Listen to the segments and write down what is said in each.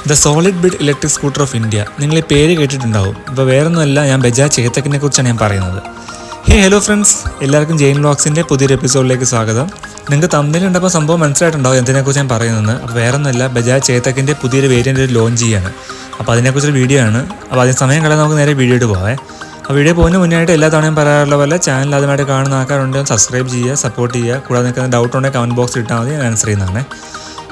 The solid bid electric scooter of India. നിങ്ങൾ ഈ പേര് കേട്ടിട്ടുണ്ടാവും. ഇപ്പോൾ വേറൊന്നുമല്ല, ഞാൻ ബജാജ് ചേതക്കിനെ കുറിച്ചാണ് ഞാൻ പറയുന്നത്. ഹലോ ഫ്രണ്ട്സ്, എല്ലാവർക്കും ജെയിൻ വ്ളോഗ്സിൻ്റെ പുതിയൊരു എപ്പിസോഡിലേക്ക് സ്വാഗതം. നിങ്ങൾക്ക് തമ്മിൽ ഉണ്ടപ്പോൾ സംഭവം മനസ്സിലായിട്ടുണ്ടാവും എന്തിനെക്കുറിച്ച് ഞാൻ പറയുന്നത്. അപ്പോൾ വേറൊന്നുമല്ല, ബജാജ് ചേതക്കിൻ്റെ പുതിയൊരു വേരിയൻ്റ് ലോഞ്ച് ചെയ്യാണ്. അപ്പോൾ അതിനെക്കുറിച്ചൊരു വീഡിയോ ആണ്. അപ്പോൾ അതിന് സമയം കളയാൻ നമുക്ക് നേരെ വീഡിയോയിട്ട് പോകാം. ആ വീഡിയോ പോകുന്നതിന് മുന്നായിട്ട് എല്ലാ തവണയും പറയാറുള്ള പോലെ ചാനൽ ആദ്യമായിട്ട് കാണുന്ന ആൾക്കാരുണ്ട് സബ്സ്ക്രൈബ് ചെയ്യുക, സപ്പോർട്ട് ചെയ്യുക. കൂടാതെ നിങ്ങൾക്ക് ഡൗട്ട് ഉണ്ടെങ്കിൽ കമൻറ്റ് ബോക്സിൽ ഇട്ടാൽ മതി, ഞാൻ ആൻസർ ചെയ്യുന്നതാണ്.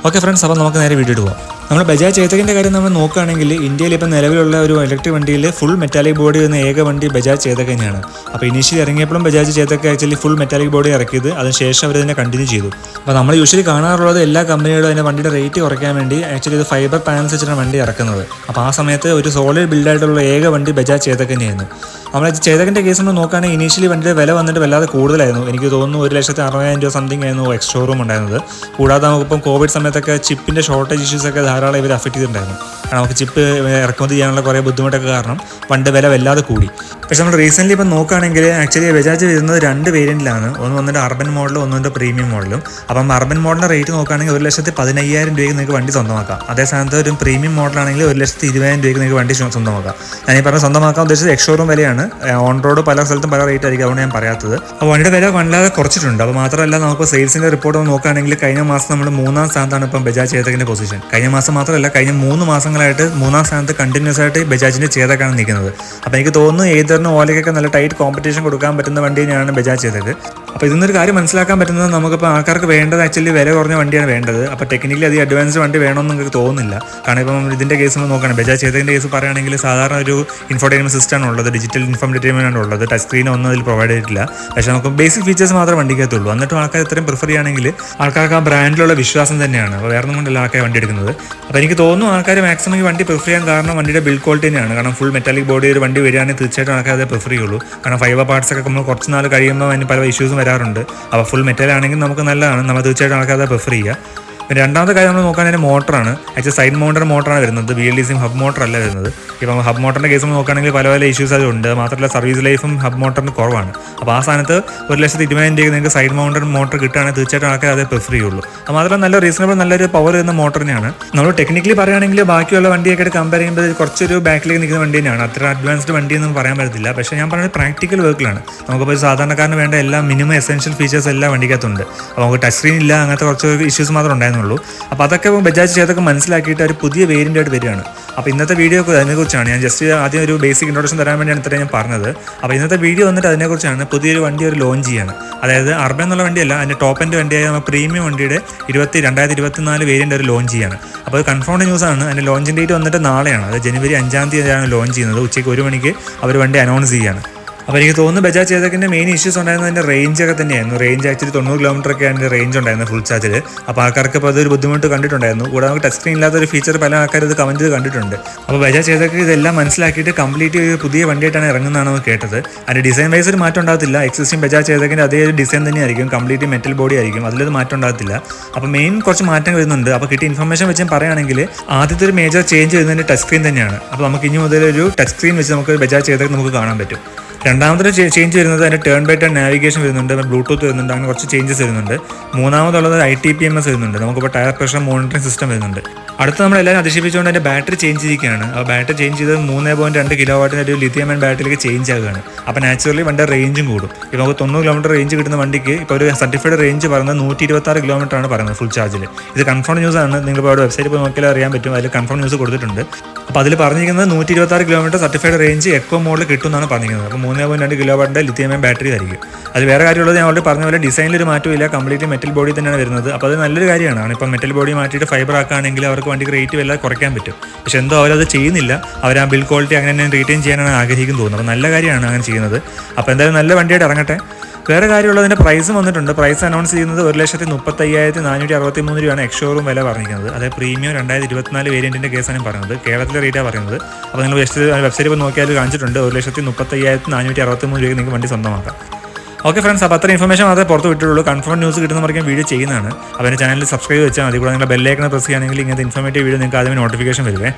ഓക്കെ ഫ്രണ്ട്സ്, അപ്പോൾ നമുക്ക് നേരെ വീഡിയോയിട്ട് പോകാം. നമ്മൾ ബജാജ് ചേതക്കിൻ്റെ കാര്യം നമ്മൾ നോക്കുകയാണെങ്കിൽ ഇന്ത്യയിൽ ഇപ്പോൾ നിലവിലുള്ള ഒരു ഇലക്ട്രിക് വണ്ടിയിൽ ഫുൾ മെറ്റാലിക് ബോഡി വരുന്ന ഏക വണ്ടി ബജാജ് ചേതക് തന്നെയാണ്. അപ്പോൾ ഇനീഷ്യലി ഇറങ്ങിയപ്പോഴും Bajaj Chetak actually full metallic body ഇറക്കിയത്, അതിനുശേഷം അവർ ഇതിനെ കണ്ടിന്യൂ ചെയ്തു. അപ്പോൾ നമ്മൾ യൂഷ്വലി കാണാറുള്ളത് എല്ലാ കമ്പനികളും അതിൻ്റെ വണ്ടിയുടെ റേറ്റ് കുറയ്ക്കാൻ വേണ്ടി ആക്ച്വലി ഇത് ഫൈബർ പാനൽസ് വെച്ചിട്ടാണ് വണ്ടി ഇറക്കുന്നത്. അപ്പോൾ ആ സമയത്ത് ഒരു സോളിഡ് ബിൽഡായിട്ടുള്ള ഏക വണ്ടി ബജാജ് ചേതക് തന്നെയായിരുന്നു. നമ്മൾ ചേതകിൻ്റെ കേസ് നമ്മൾ നോക്കുകയാണെങ്കിൽ ഇനീഷ്യലി വണ്ടിയുടെ വില വന്നിട്ട് വല്ലാതെ കൂടുതലായിരുന്നു. എനിക്ക് തോന്നുന്നു 1,60,000 രൂപ സംതിങ് ആയിരുന്നു എക്സ് ഷോറൂം ഉണ്ടായിരുന്നത്. കൂടാതെ നമുക്കിപ്പം കോവിഡ് സമയത്തൊക്കെ ചിപ്പിൻ്റെ ഷോർട്ടേജ് ഇഷ്യൂസൊക്കെ ധാരാളം ഇവർ അഫക്റ്റ് ചെയ്തിട്ടുണ്ടായിരുന്നു. കാരണം നമുക്ക് ചിപ്പ് ഇറക്കുമതി ചെയ്യാനുള്ള കുറേ ബുദ്ധിമുട്ടൊക്കെ കാരണം വണ്ടി വില വല്ലാതെ കൂടി. പക്ഷേ നമ്മൾ റീസെൻ്റ്ലി ഇപ്പം നോക്കുകയാണെങ്കിൽ ആക്ച്വലി ബജാജ് വരുന്നത് 2 വേരിയൻറ്റിലാണ്. ഒന്ന് വന്നിട്ട് അർബൻ മോഡലും ഒന്നുണ്ട് പ്രീമിയം മോഡലും. അപ്പം അർബൻ മോഡലിൻ്റെ റേറ്റ് നോക്കുകയാണെങ്കിൽ 1,15,000 രൂപയ്ക്ക് നിങ്ങൾക്ക് വണ്ടി സ്വന്തമാക്കാം. അതേ സ്ഥാനത്ത് ഒരു പ്രീമിയം മോഡലാണെങ്കിൽ 1,20,000 രൂപയ്ക്ക് നിങ്ങൾക്ക് വണ്ടി സ്വന്തമാക്കാം. ഞാൻ ഈ പറഞ്ഞ സ്വന്തമാക്കാൻ ഉദ്ദേശിച്ചത് എക്സ് ഷോറൂം വിലയാണ്. ഓൺ റോഡ് പല സ്ഥലത്തും പല റേറ്റ് ആയിരിക്കും, അതുകൊണ്ട് ഞാൻ പറയാത്തത്. അപ്പോൾ വണ്ടിയുടെ വില വല്ലാതെ കുറച്ചിട്ടുണ്ട്. അപ്പോൾ മാത്രമല്ല, നമുക്ക് സെയിൽസിൻ്റെ റിപ്പോർട്ട് നോക്കുകയാണെങ്കിൽ കഴിഞ്ഞ മാസം നമ്മൾ 3-ാം സ്ഥാനത്താണ് ഇപ്പം ബജാജ് ചേതകിൻ്റെ പൊസിഷൻ. കഴിഞ്ഞ മാസം മാത്രമല്ല, കഴിഞ്ഞ 3 മാസങ്ങളായിട്ട് 3-ാം സ്ഥാനത്ത് കണ്ടിന്യൂസ് ആയിട്ട് ബജാജിൻ്റെ ചേതകാണ് നിൽക്കുന്നത്. അപ്പോൾ എനിക്ക് തോന്നുന്നു ഏതറിന് ഓലയ്ക്കൊക്കെ നല്ല ടൈറ്റ് കോമ്പറ്റീഷൻ കൊടുക്കാൻ പറ്റുന്ന വണ്ടി തന്നെയാണ് ബജാജ് ചേതക്. അപ്പോൾ ഇതിന്നൊരു കാര്യം മനസ്സിലാക്കാൻ പറ്റുന്നത്, നമുക്കിപ്പോൾ ആൾക്കാർക്ക് വേണ്ടത് ആക്ച്വലി വില കുറഞ്ഞ വണ്ടിയാണ് വേണ്ടത്. അപ്പോൾ ടെക്നിക്കലി അത് അഡ്വാൻസ്ഡ് വണ്ടി വേണമെന്ന് നിങ്ങൾക്ക് തോന്നുന്നില്ല. കാരണം ഇപ്പം ഇതിൻ്റെ കേസ് നമ്മൾ നോക്കുകയാണ്, ബജാജ് ചേതകിൻ്റെ കേസ് പറയുകയാണെങ്കിൽ സാധാരണ ഒരു ഇൻഫോർടൈൻമെൻറ്റ് സിസ്റ്റമാണ് ഉള്ളത്, ഡിജിറ്റൽ ഇൻഫോർടൈൻമെൻറ്റ് ആണ് ഉള്ളത്. ടച്ച് സ്ക്രീൻ ഒന്നും അതിൽ പ്രൊവൈഡ് ചെയ്തിട്ടില്ല. പക്ഷേ നമുക്ക് ബേസിക് ഫീച്ചേഴ്സ് മാത്രമേ വണ്ടിക്കകത്തുള്ളൂ. എന്നിട്ടും ആൾക്കാർ ഇത്രയും പ്രിഫർ ചെയ്യുകയാണെങ്കിൽ ആൾക്കാർക്ക് ആ ബ്രാൻഡിലുള്ള വിശ്വാസം തന്നെയാണ്. അപ്പോൾ വേറെ ഒന്നും കൊണ്ടല്ല ആൾക്കാർ വണ്ടി എടുക്കുന്നത്. അപ്പോൾ എനിക്ക് തോന്നുന്നു ആൾക്കാർ മാക്സിമം ഈ വണ്ടി പ്രിഫർ ചെയ്യാൻ കാരണം വണ്ടിയുടെ ബിൽഡ് ക്വാളിറ്റി തന്നെയാണ്. കാരണം ഫുൾ മെറ്റാലിക് ബോഡി ഒരു വണ്ടി വരികയാണെങ്കിൽ തീർച്ചയായിട്ടും ആൾക്കാർ അത് പ്രിഫർ ചെയ്യുള്ളൂ. കാരണം ഫൈബർ പാർട്സ് ഒക്കെ നമ്മൾ കുറച്ച് നാൾ കഴിയുമ്പോൾ അതിന് പല ഇഷ്യൂസും വരാറുണ്ട്. അപ്പോൾ ഫുൾ മെറ്റലാണെങ്കിൽ നമുക്ക് നല്ലതാണ്, നമ്മൾ തീർച്ചയായിട്ടും ആൾക്കാർ അത് പ്രിഫർ ചെയ്യുക. രണ്ടാമത്തെ കാര്യം നമ്മൾ നോക്കുകയാണെങ്കിൽ മോട്ടറാണ്. ആക്ച്വലി സൈഡ് മൗണ്ടർ മോട്ടറാണ് വരുന്നത്, VLDC ഹബ് മോട്ടർ അല്ല വരുന്നത്. ഇപ്പം ഹബ് മോട്ടറിൻ്റെ കേസ് നോക്കുകയാണെങ്കിൽ പല പല ഇഷ്യൂസ് അതുണ്ട്. മാത്രമല്ല സർവീസ് ലൈഫും ഹബ് മോട്ടറിന് കുറവാണ്. അപ്പോൾ ആ സ്ഥാനത്ത് 1,20,000 രൂപയ്ക്ക് നിങ്ങൾക്ക് സൈഡ് മൗണ്ടർ മോട്ടർ കിട്ടുകയാണെങ്കിൽ തീർച്ചയായിട്ടും ആൾക്കാർ അതേ പ്രിഫർ ചെയ്യുള്ളൂ. അത് മാത്രമല്ല നല്ല റീസണബിൾ നല്ലൊരു പവർ വരുന്ന മോട്ടർ തന്നെയാണ്. നമ്മൾ ടെക്നിക്കലി പറയുകയാണെങ്കിൽ ബാക്കിയുള്ള വണ്ടിയൊക്കെ കമ്പയർ ചെയ്യുമ്പോൾ കുറച്ചൊരു ബാക്കിലേക്ക് നിൽക്കുന്ന വണ്ടി തന്നെയാണ്. അത്ര അഡ്വാൻസ്ഡ് വണ്ടിയൊന്നും പറയാൻ പറ്റത്തില്ല. പക്ഷേ ഞാൻ പറയുന്നത് പ്രാക്ടിക്കൽ വർക്കിലാണ്. നമുക്കിപ്പോൾ സാധാരണക്കാരന് വേണ്ട എല്ലാ മിനിമം എസെൻഷ്യൽ ഫീച്ചേഴ്സ് എല്ലാം വണ്ടിക്കകത്തുണ്ട്. അപ്പോൾ നമുക്ക് ടച്ച് സ്ക്രീൻ ഇല്ല, അങ്ങനത്തെ കുറച്ച് ഇഷ്യൂസ് മാത്രമേ ഉണ്ടായിരുന്നുള്ളൂ. അപ്പോൾ അതൊക്കെ ബജാജ് ചേതക് മനസ്സിലാക്കിയിട്ട് ഒരു പുതിയ വേരിയൻ്റ് ആയിട്ട് വരികയാണ്. അപ്പോൾ ഇന്നത്തെ വീഡിയോ അതിനെക്കുറിച്ചാണ്. ഞാൻ ജസ്റ്റ് ആദ്യം ഒരു ബേസിക് ഇൻട്രൊഡക്ഷൻ തരാൻ വേണ്ടിയാണ് ഇത്രയും ഞാൻ പറഞ്ഞത്. അപ്പോൾ ഇന്നത്തെ വീഡിയോ വന്നിട്ട് അതിനെക്കുറിച്ചാണ്. പുതിയൊരു വണ്ടി ഒരു ലോഞ്ച് ചെയ്യാണ്. അതായത് അർബൻ എന്നുള്ള വണ്ടിയല്ല, അതിൻ്റെ ടോപ്പ് എൻഡ് വണ്ടിയായ നമ്മൾ പ്രീമിയം വണ്ടിയുടെ 2024 വേരിയൻ്റ് ഒരു ലോഞ്ച് ചെയ്യാണ്. അപ്പോൾ അത് കൺഫേംഡ് ന്യൂസാണ്. അതിൻ്റെ ലോഞ്ചിങ് ഡേറ്റ് വന്നിട്ട് നാളെയാണ്. അത് ജനുവരി 5-ാം തീയതിയാണ് ലോഞ്ച് ചെയ്യുന്നത്. ഉച്ചയ്ക്ക് 1 മണിക്ക് അവർ വണ്ടി അനൗൺസ് ചെയ്യാണ്. അപ്പോൾ എനിക്ക് തോന്നുന്നു ബജാജ് ചേതകിൻ്റെ മെയിൻ ഇഷ്യൂസ് ഉണ്ടായിരുന്നത് അതിൻ്റെ റേഞ്ചൊക്കെ തന്നെയായിരുന്നു. റേഞ്ച് ആക്ച്വലി 90 കിലോമീറ്ററൊക്കെ അതിൻ്റെ റേഞ്ച് ഉണ്ടായിരുന്നു ഫുൾ ചാർജിൽ. അപ്പോൾ ആൾക്കാർക്ക് ഇപ്പോൾ അതൊരു ബുദ്ധിമുട്ട് കണ്ടിട്ടുണ്ടായിരുന്നു. കൂടാതെ നമുക്ക് ടച്ച് സ്ക്രീൻ ഇല്ലാത്തൊരു ഫീച്ചർ പല ആൾക്കാർ ഇത് കമൻറ്റ് ചെയ്ത് കണ്ടിട്ടുണ്ട്. അപ്പോൾ ബജാജ് ചേതക് ഇതെല്ലാം മനസ്സിലാക്കിയിട്ട് കംപ്ലീറ്റ് ഒരു പുതിയ വണ്ടിയായിട്ടാണ് ഇറങ്ങുന്നതാണ് നമുക്ക് കേട്ടത്. അതിൻ്റെ ഡിസൈൻ വൈസ് ഒരു മാറ്റം ഉണ്ടാകത്തില്ല. എക്സിസ്റ്റിംഗ് ബജാജ് ചേതകിൻ്റെ അതേ ഒരു ഡിസൈൻ തന്നെയായിരിക്കും, കംപ്ലീറ്റ് മെറ്റൽ ബോഡി ആയിരിക്കും, അതിലൊരു മാറ്റം ഉണ്ടാകത്തില്ല. അപ്പോൾ മെയിൻ കുറച്ച് മാറ്റം വരുന്നുണ്ട്. അപ്പോൾ കിട്ടിയ ഇൻഫർമേഷൻ വെച്ച് പറയുകയാണെങ്കിൽ ആദ്യത്തെ ഒരു മേജർ ചേഞ്ച് വരുന്നതിൻ്റെ ടച്ച് സ്ക്രീൻ തന്നെയാണ്. അപ്പോൾ നമുക്ക് ഇനി മുതൽ ഒരു ടച്ച് സ്ക്രീൻ വെച്ച് നമുക്ക് ബജാജ് ചേതക് നമുക്ക് കാണാൻ പറ്റും. രണ്ടാമത്തെ ചേഞ്ച് വരുന്നത് അതിൻ്റെ ടേൺ ബൈ ടേൺ നാവിഗേഷൻ വരുന്നുണ്ട്, ബ്ലൂടൂത്ത് വരുന്നുണ്ട്, അങ്ങനെ കുറച്ച് ചേഞ്ചസ് വരുന്നുണ്ട്. മൂന്നാമതുള്ളത് ITPMS വരുന്നുണ്ട്, നമുക്കിപ്പോൾ ടയർ പ്രഷർ മോണിറ്ററിംഗ് സിസ്റ്റം വരുന്നുണ്ട്. അടുത്ത് നമ്മളെല്ലാവരും അതിശയിപ്പിച്ചുകൊണ്ട് അതിൻ്റെ ബാറ്ററി ചേഞ്ച് ചെയ്തിരിക്കുകയാണ്. ആ ബാറ്ററി ചേഞ്ച് ചെയ്ത് 3.2 കിലോവാട്ടിൻ്റെ ഒരു ലിഥിയം അയൺ ബാറ്ററിയിലേക്ക് ചേഞ്ച് ആകുകയാണ്. അപ്പോൾ നാച്ചുറലി വണ്ടിയുടെ റേഞ്ചും കൂടും. ഇപ്പോൾ നമുക്ക് 90 കിലോമീറ്റർ റേഞ്ച് കിട്ടുന്ന വണ്ടിക്ക് ഇപ്പോൾ ഒരു സർട്ടിഫൈഡ് റേഞ്ച് പറയുന്നത് 126 കിലോമീറ്റർ ആണ് പറയുന്നത് ഫുൾ ചാർജിൽ. ഇത് കൺഫേം ന്യൂസ് ആണ്. നിങ്ങളിപ്പോൾ അവിടെ വെബ്സൈറ്റിൽ പോയി നോക്കിയാൽ അറിയാൻ പറ്റും. അതിൽ കൺഫേം ന്യൂസ് കൊടുത്തിട്ടുണ്ട്. അപ്പോൾ അതിൽ പറഞ്ഞിരിക്കുന്നത് 126 കിലോമീറ്റർ സർട്ടിഫൈഡ് റേഞ്ച് എക്കോ മോഡിൽ കിട്ടുമെന്നാണ് പറഞ്ഞിരിക്കുന്നത്. അപ്പോൾ 3.2 കിലോവാട്ടിൻ്റെ ലിഥിയം അയൺ ബാറ്ററി ആയിരിക്കും. അത് വേറെ കാര്യമുള്ളത് ഞാൻ ഓൾറെഡി പറഞ്ഞ പോലെ ഡിസൈനിലൊരു മാറ്റമില്ല, കംപ്ലീറ്റ് മെറ്റൽ ബോഡി തന്നെയാണ് വരുന്നത്. അപ്പോൾ അത് നല്ലൊരു കാര്യമാണ്. ഇപ്പോൾ മെറ്റൽ ബോഡി മാറ്റിയിട്ട് ഫൈബർ ആക്കുകയാണെങ്കിൽ അവർക്ക് വണ്ടിക്ക് റേറ്റ് വല്ല കുറയ്ക്കാൻ പറ്റും. പക്ഷെ എന്തോ അവരത് ചെയ്യുന്നില്ല. അവർ ആ ബിൽഡ് ക്വാളിറ്റി അങ്ങനെ തന്നെ റീറ്റെയിൻ ചെയ്യാനാണ് ആഗ്രഹിക്കും തോന്നുന്നത്. അപ്പോൾ നല്ല കാര്യമാണ് അങ്ങനെ ചെയ്യുന്നത്. അപ്പോൾ എന്തായാലും നല്ല വണ്ടിയായിട്ട് ഇറങ്ങട്ടെ. വേറെ കാര്യമുള്ളതിൻ്റെ പ്രൈസും വന്നിട്ടുണ്ട്. പ്രൈസ് അനൗൺസ് ചെയ്യുന്നത് 1,35,463 രൂപയാണ് എക്സ് ഷോറൂം വില പറഞ്ഞിരിക്കുന്നത്. അതായത് പ്രീമിയം 2024 വേരിയൻറ്റിൻ്റെ കേസാണ് പറയുന്നത്. കേരളത്തിലെ റേറ്റാണ് പറയുന്നത്. അപ്പോൾ നിങ്ങൾ വെബ്സൈറ്റിൽ പോയി നോക്കിയാൽ കാണിച്ചിട്ടുണ്ട് 1,35,463 രൂപയ്ക്ക് നിങ്ങൾക്ക് വണ്ടി സ്വന്തമാക്കാം. ഓക്കെ ഫ്രണ്ട്സ്, അപ്പോൾ അത്ര ഇൻഫർമേഷൻ മാത്രമേ പുറത്ത് വിട്ടിട്ടുള്ളൂ. കൺഫേം ന്യൂസ് കിട്ടുന്നവർക്ക് വീഡിയോ ചെയ്യുന്നതാണ്. അപ്പോൾ എൻ്റെ ചാനൽ സബ്സ്ക്രൈബ് വെച്ചാൽ മതി. കൂടെ നിങ്ങൾ ബെല്ലൈക്കൺ പ്രസ് ചെയ്യുകയാണെങ്കിൽ ഇങ്ങനത്തെ ഇൻഫോർമേറ്റീവ് വീഡിയോ നിങ്ങൾക്ക് ആദ്യമേ നോട്ടിഫിക്കേഷൻ വരുവേ.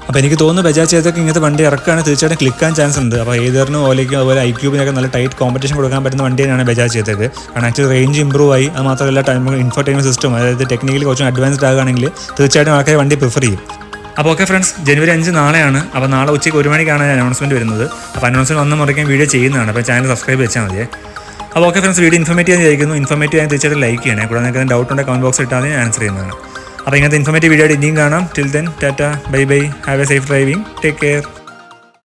അപ്പോൾ എനിക്ക് തോന്നുന്നു ബജാജ് ചേതക് ഇങ്ങനത്തെ വണ്ടി ഇറക്കുകയാണ് തീർച്ചയായിട്ടും ക്ലിക്കാൻ ചാൻസ് ഉണ്ട്. അപ്പോൾ ഏതറിനും ഓലയ്ക്കും അതുപോലെ iQube നല്ല ടൈറ്റ് കോമ്പറ്റീഷൻ കൊടുക്കാൻ പറ്റുന്ന വണ്ടി തന്നെയാണ് ബജാജ് ചേതക്. കാരണം ആക്ച്വലി റേഞ്ച് ഇമ്പ്രൂവ് ആയി. അത് മാത്രമല്ല ഇൻഫോർടൈൻമെൻറ്റ് സിസ്റ്റം അതായത് ടെക്നിക്കലി കുറച്ചും അഡ്വാൻസ്ഡ് ആകുകയാണെങ്കിൽ തീർച്ചയായിട്ടും ആൾക്കാർ വണ്ടി പ്രിഫർ ചെയ്യും. അപ്പോൾ ഓക്കെ ഫ്രണ്ട്സ്, ജനുവരി 5 നാളെയാണ്. അപ്പോൾ നാളെ ഉച്ചയ്ക്ക് 1 മണിക്കാണ് അനൗൺസ്മെൻറ്റ് വരുന്നത്. അപ്പോൾ അനൗൺസ്മെൻറ്റ് വന്ന മുറയ്ക്കും വീഡിയോ ചെയ്യുന്നതാണ്. അപ്പോൾ ചാനൽ സബ്സ്ക്രൈബ് വെച്ചാൽ മതിയേ. അപ്പോൾ ഓക്കെ ഫ്രണ്ട്സ്, വീഡിയോ ഇൻഫോർമേറ്റീവ് ആയിരിക്കുന്നു. ഇൻഫോർമേറ്റീവ് ആയി തീർച്ചയായിട്ടും ലൈക്ക് ചെയ്യണേ. കൂടാതെ നിങ്ങൾക്ക് ഡൗട്ട് ഉണ്ടെങ്കിൽ കമൻറ്റ് ബോക്സിൽ ഇട്ടാൽ ഞാൻ ആൻസർ ചെയ്യുന്നതാണ്. അപ്പോൾ ഇങ്ങനത്തെ ഇൻഫോർമേറ്റീവ് വീഡിയോ ആയിട്ട് ഇനിയും കാണാം. Till then Tata, bye bye, have A safe driving, take care.